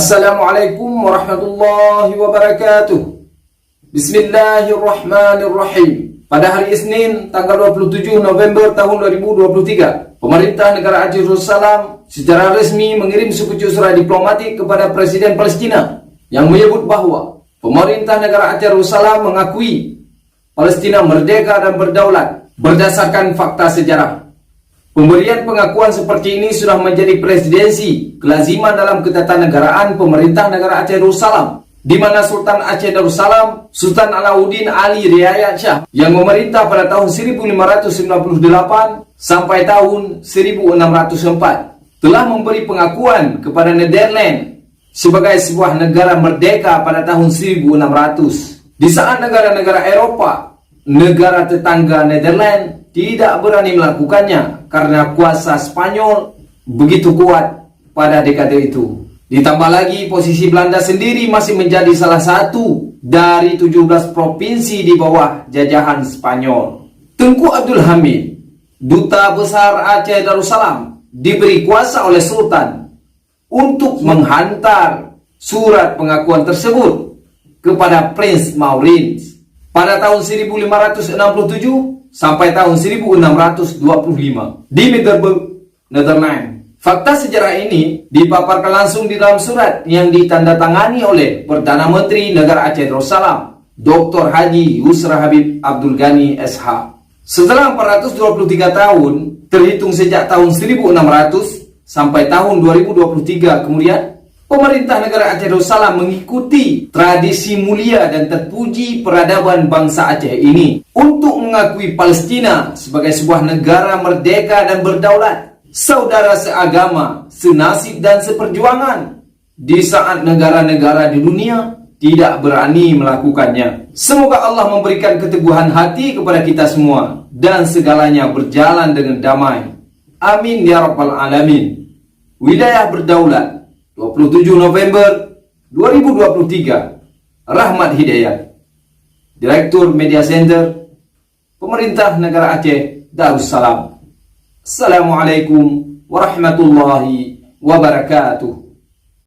Assalamualaikum warahmatullahi wabarakatuh. Bismillahirrahmanirrahim. Pada hari Isnin, tanggal 27 November tahun 2023, pemerintah negara Aceh Darussalam secara resmi mengirim sepucuk surat diplomatik kepada Presiden Palestina yang menyebut bahwa pemerintah negara Aceh Darussalam mengakui Palestina merdeka dan berdaulat berdasarkan fakta sejarah. Pemberian pengakuan seperti ini sudah menjadi presidensi kelaziman dalam ketatanegaraan pemerintah negara Aceh Darussalam, di mana Sultan Aceh Darussalam, Sultan Alauddin Ali Riayat Shah, yang memerintah pada tahun 1598 sampai tahun 1604, telah memberi pengakuan kepada Nederland sebagai sebuah negara merdeka pada tahun 1600. Di saat negara-negara Eropa, negara tetangga Nederland, tidak berani melakukannya karena kuasa Spanyol begitu kuat pada dekade itu. Ditambah lagi posisi Belanda sendiri masih menjadi salah satu dari 17 provinsi di bawah jajahan Spanyol. Tengku Abdul Hamid, Duta Besar Aceh Darussalam, diberi kuasa oleh Sultan untuk menghantar surat pengakuan tersebut kepada Prince Maurits pada tahun 1567 sampai tahun 1625 di Middelburg, Nederland. Fakta sejarah ini dipaparkan langsung di dalam surat yang ditandatangani oleh Perdana Menteri Negara Aceh Darussalam, Dr. Haji Yusra Habib Abdul Ghani SH. Setelah 423 tahun, terhitung sejak tahun 1600 sampai tahun 2023 kemudian, pemerintah negara Aceh Darussalam mengikuti tradisi mulia dan terpuji peradaban bangsa Aceh ini untuk mengakui Palestina sebagai sebuah negara merdeka dan berdaulat, saudara seagama, senasib dan seperjuangan, di saat negara-negara di dunia tidak berani melakukannya. Semoga Allah memberikan keteguhan hati kepada kita semua dan segalanya berjalan dengan damai. Amin ya rabbal alamin. Wilayah berdaulat, 27 November 2023. Rahmat Hidayat, Direktur Media Center, Pemerintah Negara Aceh Darussalam. Assalamualaikum warahmatullahi wabarakatuh.